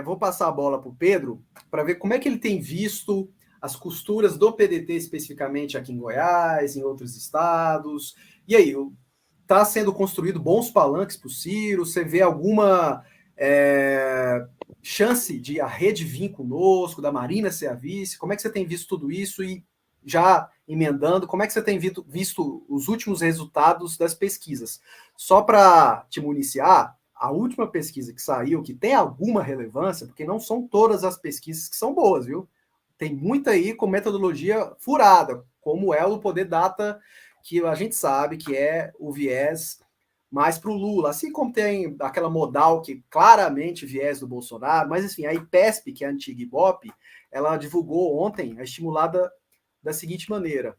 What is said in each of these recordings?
Vou passar a bola para o Pedro para ver como é que ele tem visto as costuras do PDT especificamente aqui em Goiás, em outros estados. E aí, está sendo construído bons palanques para o Ciro? Você vê alguma chance de a rede vir conosco, da Marina ser a vice? Como é que você tem visto tudo isso? E já emendando, como é que você tem visto os últimos resultados das pesquisas? Só para te municiar, a última pesquisa que saiu, que tem alguma relevância, porque não são todas as pesquisas que são boas, viu? Tem muita aí com metodologia furada, como é o Poder Data, que a gente sabe que é o viés mais para o Lula, assim como tem aquela modal que claramente viés do Bolsonaro, mas enfim, a IPESP, que é a antiga Ibope, ela divulgou ontem a estimulada da seguinte maneira: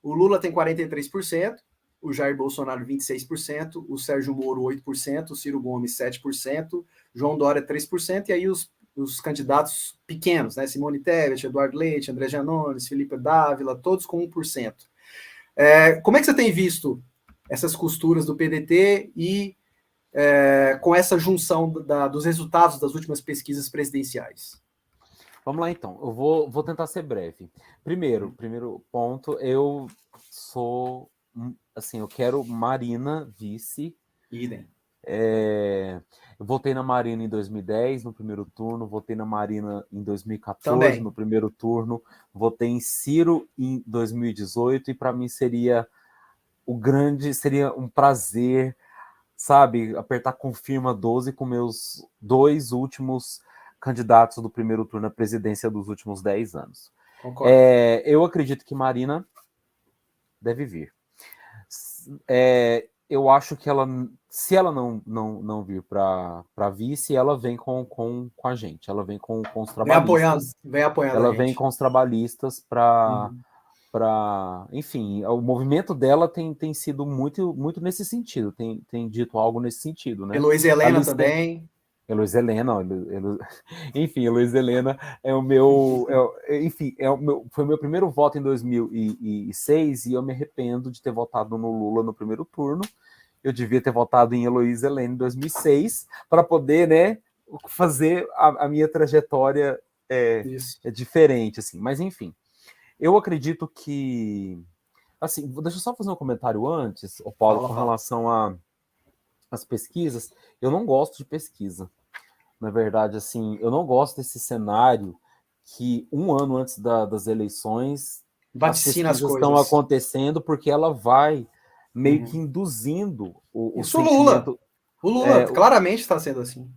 o Lula tem 43%, o Jair Bolsonaro 26%, o Sérgio Moro 8%, o Ciro Gomes 7%, João Dória 3%, e aí os candidatos pequenos, né? Simone Tebet, Eduardo Leite, André Janones, Felipe Dávila, todos com 1%. Como é que você tem visto essas costuras do PDT e com essa junção dos resultados das últimas pesquisas presidenciais? Vamos lá, então. Eu vou tentar ser breve. Primeiro ponto, eu sou... Assim, eu quero Marina vice. Idem. Eu votei na Marina em 2010, no primeiro turno. Votei na Marina em 2014, Também. no primeiro turno. Votei em Ciro em 2018. E para mim seria um prazer, sabe, apertar confirma 12 com meus dois últimos candidatos do primeiro turno à presidência dos últimos 10 anos. Concordo. Eu acredito que Marina deve vir. Eu acho que ela, se ela não vir para vice, ela vem com a gente, ela vem com os trabalhistas. Vem apoiando ela a gente. Vem com os trabalhistas para... enfim, o movimento dela tem sido muito nesse sentido, tem dito algo nesse sentido, né? Heloísa Helena também. Heloísa Helena, enfim, Heloísa Helena é o meu, enfim, foi o meu primeiro voto em 2006 e eu me arrependo de ter votado no Lula no primeiro turno. Eu devia ter votado em Heloísa Helena em 2006 para poder, né, fazer a minha trajetória diferente, assim. Mas enfim, eu acredito que, assim, deixa eu só fazer um comentário antes, Paulo, com relação às pesquisas. Eu não gosto de pesquisa. Na verdade, assim, eu não gosto desse cenário que um ano antes das eleições as pesquisas estão acontecendo, porque ela vai meio que induzindo o sentimento... O Lula claramente está sendo assim.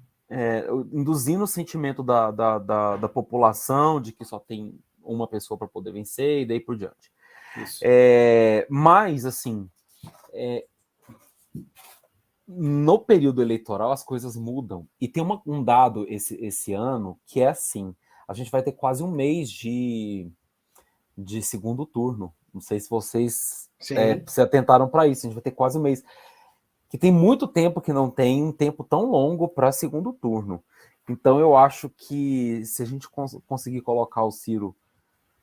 Induzindo o sentimento da população de que só tem uma pessoa para poder vencer e daí por diante. Mas, assim, no período eleitoral as coisas mudam. E tem um dado esse ano que é assim: a gente vai ter quase um mês de segundo turno. Não sei se vocês se atentaram para isso. A gente vai ter quase um mês. Que tem muito tempo que não tem um tempo tão longo para segundo turno. Então eu acho que se a gente conseguir colocar o Ciro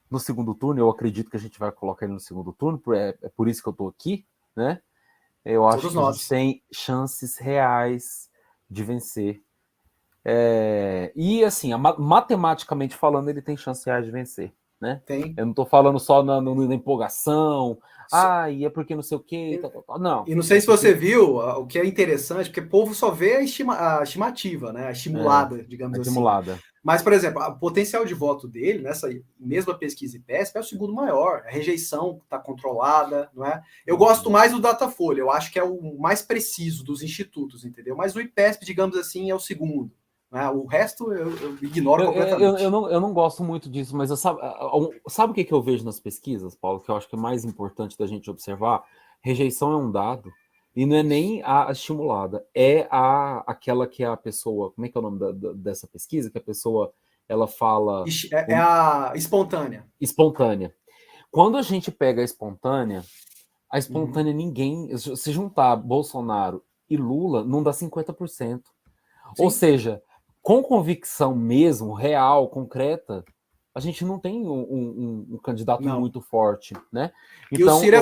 no segundo turno, eu acredito que a gente vai colocar ele no segundo turno, é por isso que eu estou aqui, né? Eu acho que a gente tem chances reais de vencer. E assim, matematicamente falando, ele tem chances reais de vencer, né? Tem. Eu não estou falando só na empolgação, e é porque não sei o quê, não. E não sei se você viu o que é interessante, porque o povo só vê a estimativa, né? A estimulada, digamos assim. Mas, por exemplo, o potencial de voto dele, nessa mesma pesquisa IPESP, é o segundo maior. A rejeição está controlada, não é? Eu gosto mais do Datafolha, eu acho que é o mais preciso dos institutos, entendeu? Mas o IPESP, digamos assim, é o segundo. Né? O resto eu ignoro completamente. Eu não gosto muito disso, mas sabe o que eu vejo nas pesquisas, Paulo, que eu acho que é mais importante da gente observar? Rejeição é um dado, e não é nem a estimulada, é aquela que a pessoa... Como é que é o nome dessa pesquisa? Que a pessoa, ela fala... É a espontânea. Espontânea. Quando a gente pega a espontânea ninguém... Se juntar Bolsonaro e Lula, não dá 50%. Sim. Ou seja, com convicção mesmo, real, concreta, a gente não tem um candidato Não. muito forte, né? E o Ciro é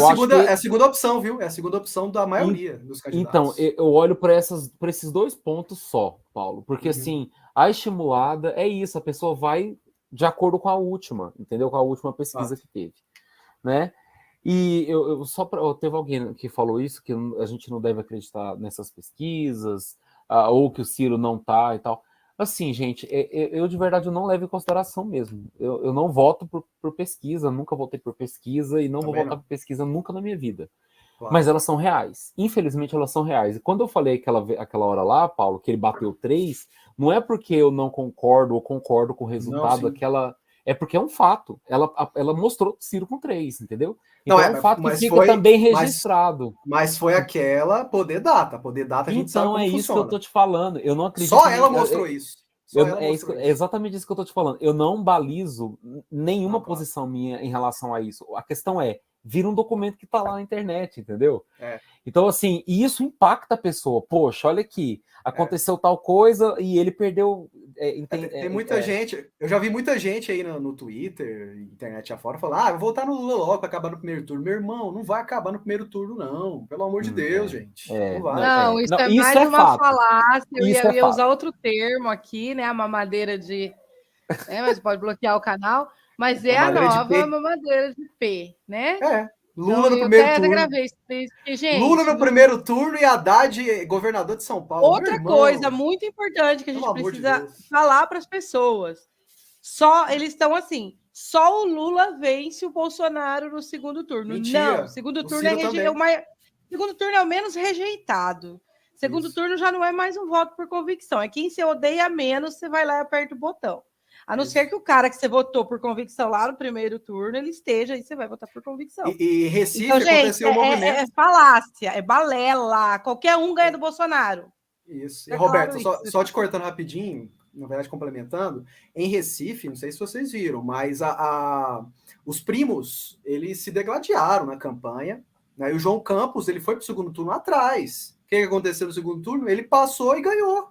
a segunda opção, viu? É a segunda opção da maioria dos candidatos. Então, eu olho para esses 2 pontos só, Paulo, porque assim, a estimulada é isso, a pessoa vai de acordo com a última, entendeu? Com a última pesquisa que teve, né? E teve alguém que falou isso, que a gente não deve acreditar nessas pesquisas, ou que o Ciro não tá e tal. Assim, gente, eu de verdade eu não levo em consideração mesmo. Eu não voto por pesquisa, nunca votei por pesquisa e não vou votar por pesquisa nunca na minha vida. Claro. Mas elas são reais. Infelizmente, elas são reais. E quando eu falei aquela hora lá, Paulo, que ele bateu 3, não é porque eu não concordo ou concordo com o resultado daquela. É porque é um fato. Ela mostrou Ciro com 3, entendeu? Então não, é um fato que fica também registrado. Mas foi aquela poder data. Poder data a gente sabe como funciona. Então é isso que eu tô te falando. Eu não acredito. Só ela mostrou isso. É exatamente isso que eu tô te falando. Eu não balizo nenhuma posição minha em relação a isso. A questão é, vira um documento que tá lá na internet, entendeu? Então, assim, isso impacta a pessoa. Poxa, olha aqui, aconteceu tal coisa e ele perdeu... tem muita gente, eu já vi muita gente aí no Twitter, internet afora, falar, vou votar no Lula logo para acabar no primeiro turno. Meu irmão, não vai acabar no primeiro turno, não. Pelo amor de Deus, gente. Não vai. Não, isso é mais uma falácia. Eu ia usar outro termo aqui, né? A mamadeira de... mas pode bloquear o canal. Mas é a nova mamadeira de P, né? Lula no primeiro turno. Gravei isso, gente, Lula no primeiro turno e Haddad governador de São Paulo. Outra coisa muito importante que a gente precisa falar para as pessoas. Eles estão assim, só o Lula vence o Bolsonaro no segundo turno. Mentira. Não, segundo turno segundo turno é o menos rejeitado. Segundo turno já não é mais um voto por convicção. É quem você odeia menos, você vai lá e aperta o botão. A não ser que o cara que você votou por convicção lá no primeiro turno, ele esteja e você vai votar por convicção. E Recife então, aconteceu um movimento. É falácia, é balela. Qualquer um ganha do Bolsonaro. Isso. E, Roberto, só te cortando rapidinho, na verdade complementando, em Recife, não sei se vocês viram, mas os primos, eles se degladiaram na campanha, né? E o João Campos, ele foi para o segundo turno atrás. O que aconteceu no segundo turno? Ele passou e ganhou.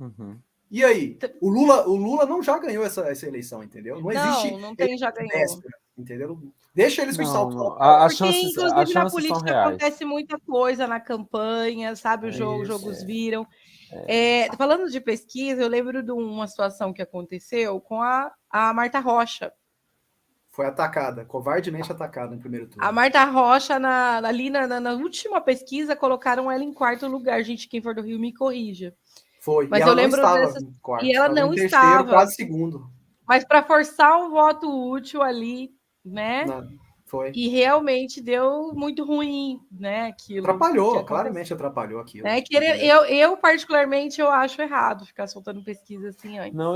Uhum. E aí? O Lula não já ganhou essa eleição, entendeu? Não existe. Não tem, já ganhou. Véspera, entendeu? Deixa eles com o salto. As chances na política acontece muita coisa na campanha, sabe? Os jogos viram. Falando de pesquisa, eu lembro de uma situação que aconteceu com a Marta Rocha. Foi atacada, covardemente atacada no primeiro turno. A Marta Rocha, ali na última pesquisa, colocaram ela em quarto lugar. Gente, quem for do Rio me corrija. Foi. Mas eu lembro dessas... E ela não estava. Quase segundo. Mas para forçar um voto útil ali, né? Foi. E realmente deu muito ruim, né? Aquilo. Atrapalhou, claramente atrapalhou aquilo. Eu, particularmente, eu acho errado ficar soltando pesquisa assim antes. Não,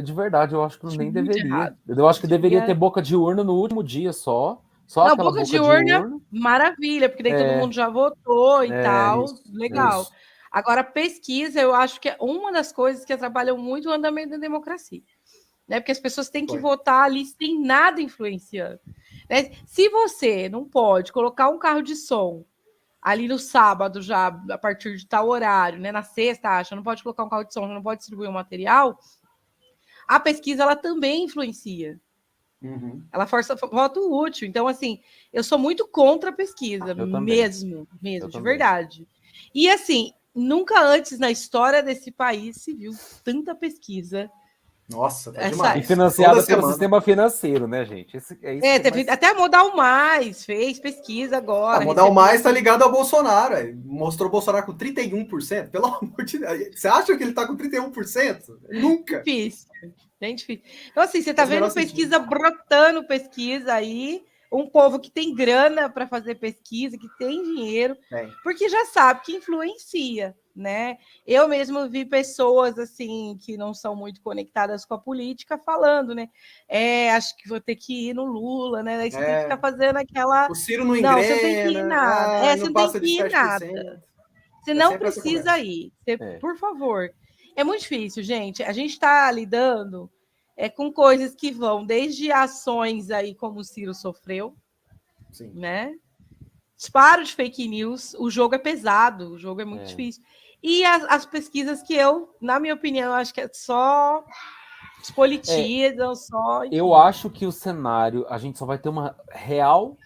de verdade, eu acho que nem deveria. Errado. Eu acho que deveria ter boca de urna no último dia só. Só aquela boca de urna, maravilha, porque daí todo mundo já votou e tal. Isso, legal. Isso. Agora, pesquisa, eu acho que é uma das coisas que atrapalham muito o andamento da democracia. Né? Porque as pessoas têm que votar ali sem nada influenciando. Né? Se você não pode colocar um carro de som ali no sábado, já a partir de tal horário, né? Na sexta, não pode colocar um carro de som, não pode distribuir um material, a pesquisa ela também influencia. Uhum. Ela força voto útil. Então, assim, eu sou muito contra a pesquisa, mesmo, de verdade. E, assim, nunca antes na história desse país se viu tanta pesquisa. Nossa, tá demais. E financiada pelo sistema financeiro, né, gente? Teve até a Modal Mais fez pesquisa agora. A Modal Mais tá ligado ao Bolsonaro. Mostrou o Bolsonaro com 31%. Pelo amor de Deus. Você acha que ele tá com 31%? Nunca. Difícil. Bem difícil. Então, assim, você tá vendo pesquisa brotando, pesquisa aí. Um povo que tem grana para fazer pesquisa, que tem dinheiro, porque já sabe que influencia, né? Eu mesmo vi pessoas assim que não são muito conectadas com a política falando, né? Acho que vou ter que ir no Lula, né? Aí você tem que ficar fazendo aquela. O Ciro não engrena. Não, você não tem que ir nada. Você não tem que ir nada. Você não precisa ir. Por favor. É muito difícil, gente. A gente está lidando com coisas que vão desde ações aí como o Ciro sofreu, né? Disparo de fake news, o jogo é pesado, o jogo é muito difícil. E as pesquisas que na minha opinião, acho que é só despolitizam só. Enfim. Eu acho que o cenário, a gente só vai ter uma real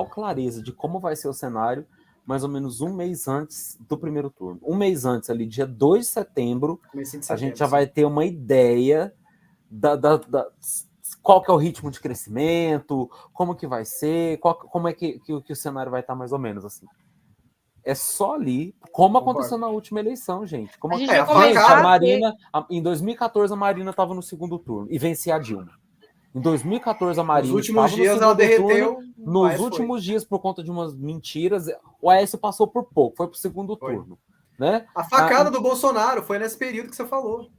clareza de como vai ser o cenário mais ou menos um mês antes do primeiro turno. Um mês antes, ali, dia 2 de setembro, a gente já vai ter uma ideia qual que é o ritmo de crescimento, como que vai ser, como é que o cenário vai estar mais ou menos assim. É só ali, como aconteceu na última eleição, gente. Como a Marina, em 2014 a Marina estava no segundo turno e vencia a Dilma. Em 2014 a Marina nos últimos dias ela derreteu. Nos últimos dias, por conta de umas mentiras, o Aécio passou por pouco, foi para o segundo turno. Né? A facada do Bolsonaro foi nesse período que você falou.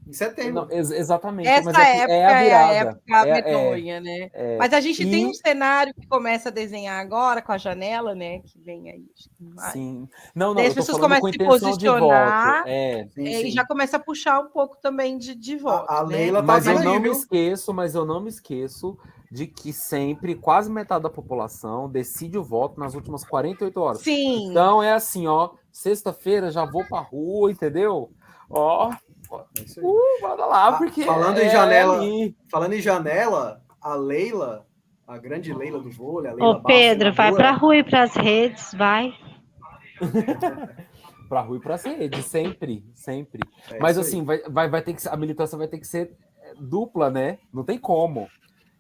Em setembro. Não, exatamente. Essa mas época é a virada. É a época medonha, né? Mas a gente tem um cenário que começa a desenhar agora com a janela, né? Que vem aí. Sim. Não, as pessoas começam a se posicionar e já começa a puxar um pouco também de voto. A Leila né? Mas eu não me esqueço de que sempre quase metade da população decide o voto nas últimas 48 horas. Sim. Então é assim, ó, sexta-feira já vou pra rua, entendeu? Ó, bora lá, porque falando em janela, a Leila, a grande Leila do vôlei, a Leila Ô, Pedro, vai pra rua e pras redes, vai. Pra rua e pras redes, sempre. Mas assim, vai ter que a militância vai ter que ser dupla, né? Não tem como.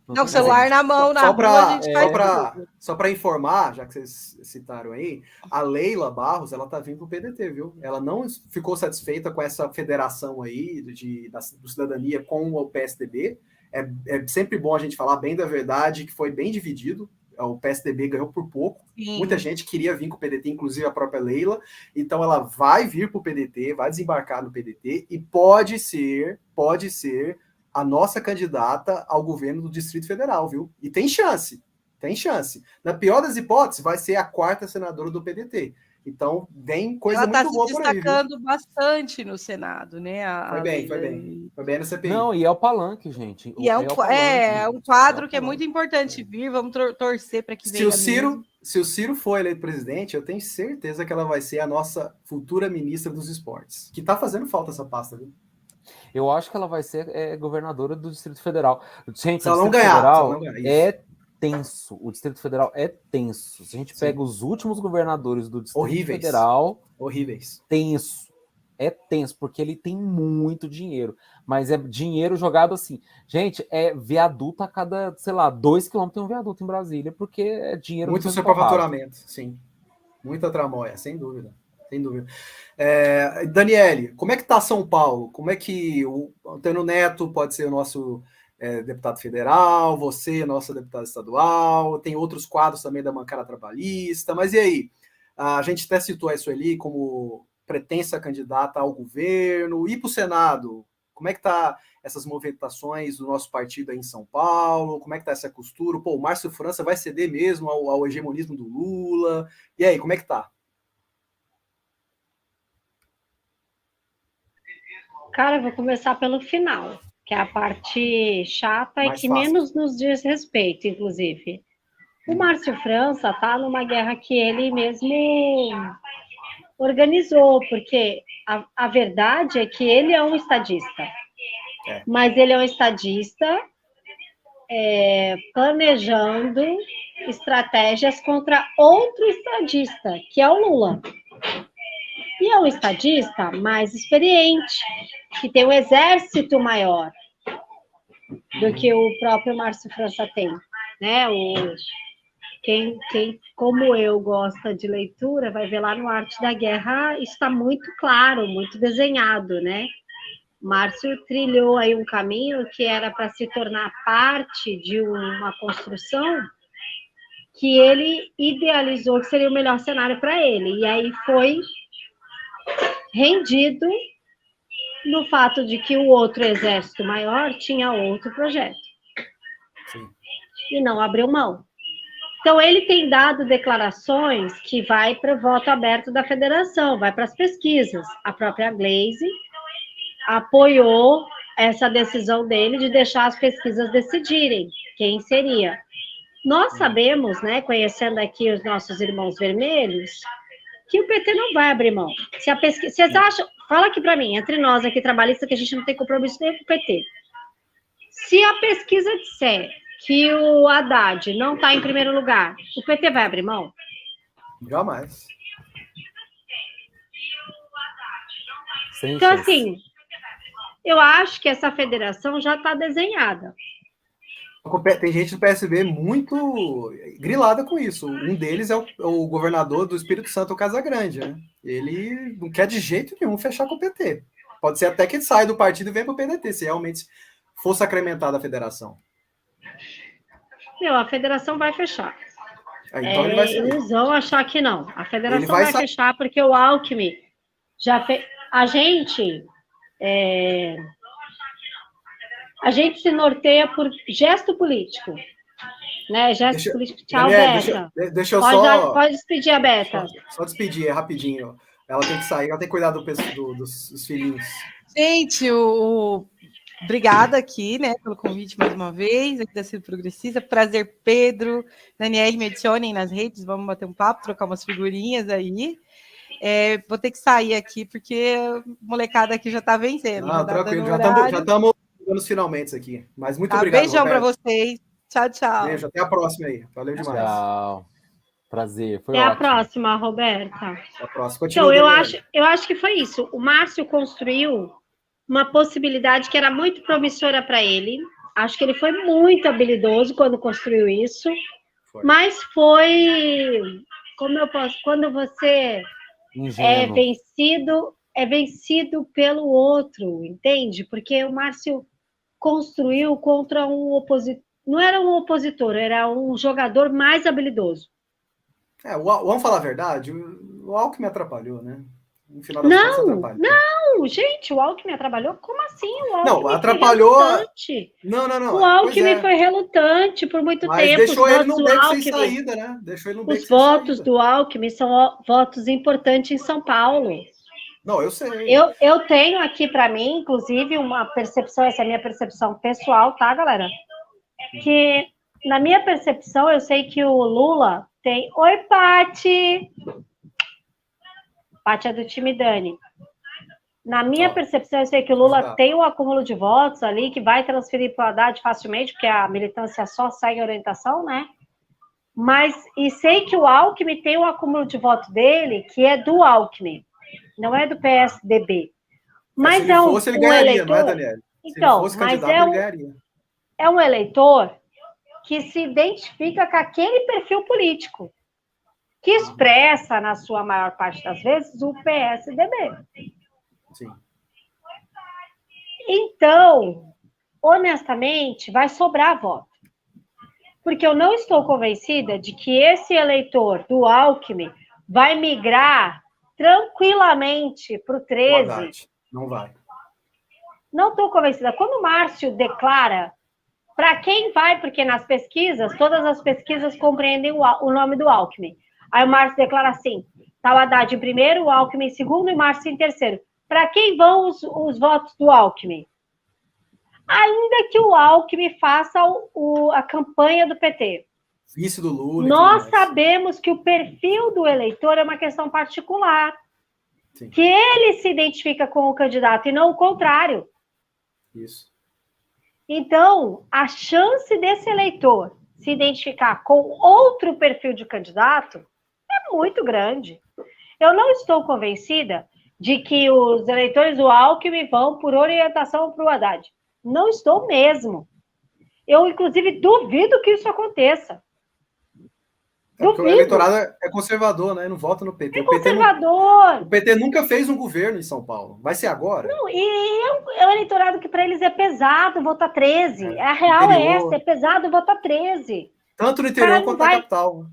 Não, o celular na mão, na rua, a gente só para informar, já que vocês citaram aí, a Leila Barros, ela tá vindo pro PDT, viu? Ela não ficou satisfeita com essa federação aí do cidadania com o PSDB. É sempre bom a gente falar bem da verdade, que foi bem dividido. O PSDB ganhou por pouco. Sim. Muita gente queria vir com o PDT, inclusive a própria Leila. Então ela vai vir pro PDT, vai desembarcar no PDT e pode ser a nossa candidata ao governo do Distrito Federal, viu? E tem chance. Na pior das hipóteses, vai ser a 4ª senadora do PDT. Então, vem coisa muito boa por aí, viu? Ela está se destacando bastante no Senado, né? Foi bem na CPI. Não, e é o palanque, gente. E é um quadro que é muito importante vir. Vamos torcer para que venha. Se o Ciro for eleito presidente, eu tenho certeza que ela vai ser a nossa futura ministra dos esportes. Que tá fazendo falta essa pasta, viu? Eu acho que ela vai ser governadora do Distrito Federal. Gente, se ela não ganhar, é tenso. O Distrito Federal é tenso. Se a gente pega os últimos governadores do Distrito Federal... Horríveis. Tenso. É tenso, porque ele tem muito dinheiro. Mas é dinheiro jogado assim. Gente, é viaduto a cada, 2 quilômetros tem um viaduto em Brasília, porque é dinheiro... Muito superfaturamento, sim. Muita tramóia, sem dúvida. Daniele, como é que tá São Paulo? Como é que o Antônio Neto pode ser o nosso deputado federal, você, nossa deputada estadual, tem outros quadros também da bancada trabalhista, mas e aí? A gente até citou a Sueli como pretensa candidata ao governo, e para o Senado, como é que tá essas movimentações do nosso partido aí em São Paulo? Como é que tá essa costura? Pô, o Márcio França vai ceder mesmo ao hegemonismo do Lula? E aí, como é que tá? Cara, eu vou começar pelo final, que é a parte chata e que menos nos diz respeito, inclusive. O Márcio França está numa guerra que ele mesmo organizou, porque a verdade é que ele é um estadista. Mas ele é um estadista planejando estratégias contra outro estadista, que é o Lula. E é um estadista mais experiente, que tem um exército maior do que o próprio Márcio França tem, né? Quem, como eu, gosta de leitura, vai ver lá no Arte da Guerra, está muito claro, muito desenhado, né? Márcio trilhou aí um caminho que era para se tornar parte de uma construção que ele idealizou que seria o melhor cenário para ele. E aí foi rendido no fato de que o outro exército maior tinha outro projeto. Sim. E não abriu mão. Então, ele tem dado declarações que vai para o voto aberto da federação, vai para as pesquisas. A própria Glaze apoiou essa decisão dele de deixar as pesquisas decidirem quem seria. Nós sabemos, né, conhecendo aqui os nossos irmãos vermelhos, que o PT não vai abrir mão. Se a pesquisa, vocês acham, fala aqui para mim, entre nós aqui trabalhistas, que a gente não tem compromisso nem com o PT. Se a pesquisa disser que o Haddad não está em primeiro lugar, o PT vai abrir mão? Jamais. Sem Então, chance. assim, eu acho que essa federação já está desenhada. Tem gente do PSB muito grilada com isso. Um deles é o governador do Espírito Santo, o Casagrande, né? Ele não quer de jeito nenhum fechar com o PT. Pode ser até que ele saia do partido e venha para o PDT, se realmente for sacramentada a federação. Meu, a federação vai fechar. Então ele vai sair. Eles vão achar que não. A federação vai vai fechar porque o Alckmin já fez. A gente se norteia por gesto político. Né? Gesto político. Tchau, Daniel, Beta. Deixa eu só... Pode despedir a Beta. Só despedir, é rapidinho. Ela tem que sair, ela tem que cuidar dos filhinhos. Gente, obrigada aqui, né, pelo convite mais uma vez, aqui da Ciro Progressista. Prazer, Pedro. Daniel, me adicionem nas redes, vamos bater um papo, trocar umas figurinhas aí. Vou ter que sair aqui, porque a molecada aqui já está vencendo. Ah, tranquilo, já estamos nos finalmente aqui. Mas muito obrigado. Beijão para vocês. Tchau, tchau. Beijo, até a próxima aí. Valeu demais. Tchau. Prazer, foi ótimo. Até a próxima, Roberta. Até a próxima. Continua, então, eu acho que foi isso. O Márcio construiu uma possibilidade que era muito promissora para ele. Acho que ele foi muito habilidoso quando construiu isso. Mas foi... Como eu posso... Quando você é vencido pelo outro, entende? Porque o Márcio construiu contra um opositor. Não era um opositor, era um jogador mais habilidoso. Vamos falar a verdade, o Alckmin atrapalhou, né? No final das contas, atrapalhou. Não, gente, o Alckmin atrapalhou? Como assim? O Alckmin não, atrapalhou. Não. O Alckmin foi relutante por muito tempo. Deixou ele no beco sem saída, né? Deixou ele no beco sem saída. Os votos do Alckmin são votos importantes em São Paulo. Não, eu sei. Eu tenho aqui para mim, inclusive, uma percepção, essa é a minha percepção pessoal, tá, galera? Que, na minha percepção, eu sei que o Lula tem... Oi, Pati! Pati é do time Dani. Na minha percepção, eu sei que o Lula tem um acúmulo de votos ali, que vai transferir para o Haddad facilmente, porque a militância só segue a orientação, né? E sei que o Alckmin tem um acúmulo de voto dele, que é do Alckmin, não é do PSDB. Mas se ele fosse, ele ganharia, eleitor... não é, Daniel? Então, ele fosse candidato, ele ganharia. É um eleitor que se identifica com aquele perfil político, que expressa, na sua maior parte das vezes, o PSDB. Sim. Então, honestamente, vai sobrar voto. Porque eu não estou convencida de que esse eleitor do Alckmin vai migrar tranquilamente para o 13. Não vai. Não estou convencida. Quando o Márcio declara para quem vai, porque nas pesquisas, todas as pesquisas compreendem o nome do Alckmin. Aí o Márcio declara assim, tá o Haddad em primeiro, o Alckmin em segundo e o Márcio em terceiro. Para quem vão os votos do Alckmin? Ainda que o Alckmin faça a campanha do PT. Vice do Lula. Nós sabemos que o perfil do eleitor é uma questão particular. Sim. Que ele se identifica com o candidato e não o contrário. Isso. Então, a chance desse eleitor se identificar com outro perfil de candidato é muito grande. Eu não estou convencida de que os eleitores do Alckmin vão por orientação para o Haddad. Não estou mesmo. Eu, inclusive, duvido que isso aconteça. Porque o eleitorado é conservador, né? Não vota no PT. É conservador. O PT nunca fez um governo em São Paulo. Vai ser agora? Não, é um eleitorado que para eles é pesado votar 13. A real é essa, é pesado votar 13. Tanto no interior quanto na capital.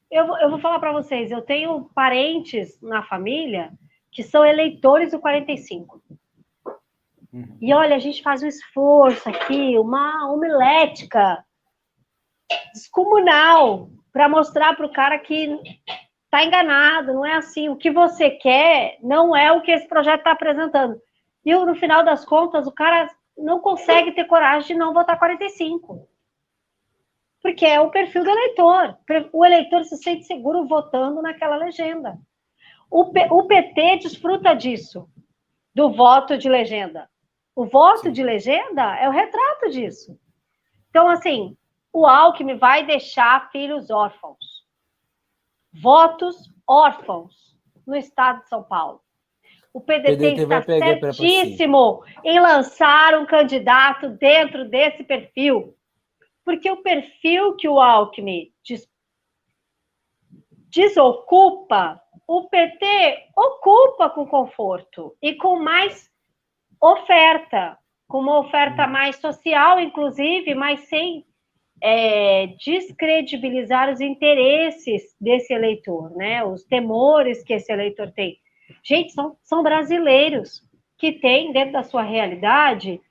Eu vou falar para vocês, eu tenho parentes na família que são eleitores do 45. Uhum. E olha, a gente faz um esforço aqui, uma homilética descomunal para mostrar para o cara que está enganado, não é assim. O que você quer não é o que esse projeto está apresentando. E no final das contas, o cara não consegue ter coragem de não votar 45. Porque é o perfil do eleitor. O eleitor se sente seguro votando naquela legenda. O PT desfruta disso, do voto de legenda. O voto Sim. de legenda é o retrato disso. Então, assim, o Alckmin vai deixar filhos órfãos. Votos órfãos no estado de São Paulo. O PDT está certíssimo em lançar um candidato dentro desse perfil. Porque o perfil que o Alckmin desocupa, o PT ocupa com conforto e com mais oferta, com uma oferta mais social, inclusive, mas sem descredibilizar os interesses desse eleitor, né? Os temores que esse eleitor tem. Gente, são brasileiros que têm, dentro da sua realidade,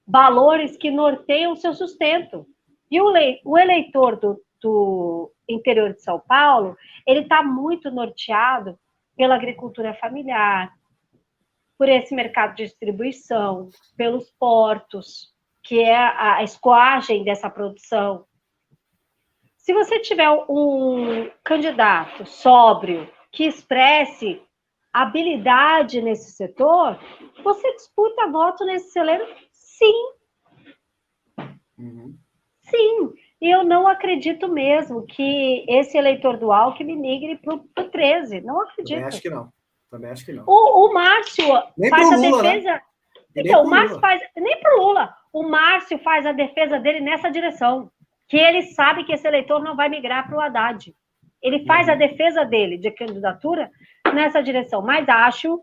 valores que norteiam o seu sustento. E o eleitor do interior de São Paulo, ele está muito norteado pela agricultura familiar, por esse mercado de distribuição, pelos portos, que é a escoagem dessa produção. Se você tiver um candidato sóbrio, que expresse habilidade nesse setor, você disputa voto nesse celeiro? Sim. Uhum. Sim. E eu não acredito mesmo que esse eleitor do Alckmin migre para o 13. Não acredito. Também acho que não. Também acho que não. O Márcio nem faz a Lula, defesa... Né? Então, o Márcio faz... Nem para o Lula. O Márcio faz a defesa dele nessa direção. Que ele sabe que esse eleitor não vai migrar para o Haddad. Ele faz a defesa dele de candidatura nessa direção. Mas acho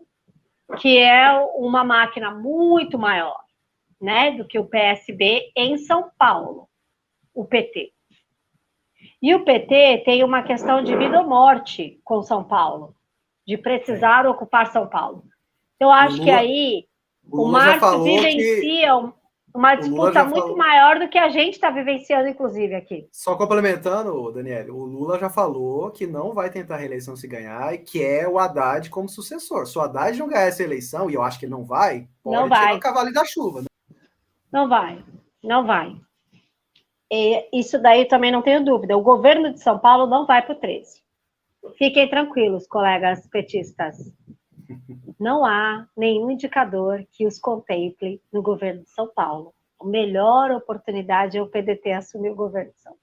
que é uma máquina muito maior, né, do que o PSB em São Paulo, o PT. E o PT tem uma questão de vida ou morte com São Paulo, de precisar ocupar São Paulo. Eu acho que aí o Márcio vivencia uma disputa muito maior do que a gente está vivenciando, inclusive, aqui. Só complementando, Daniele, o Lula já falou que não vai tentar a reeleição se ganhar e quer o Haddad como sucessor. Se o Haddad não ganhar essa eleição, e eu acho que não vai, pode tirar o cavalo da chuva. Né? Não vai, não vai. E isso daí também não tenho dúvida. O governo de São Paulo não vai para o 13. Fiquem tranquilos, colegas petistas. Não há nenhum indicador que os contemple no governo de São Paulo. A melhor oportunidade é o PDT assumir o governo de São Paulo.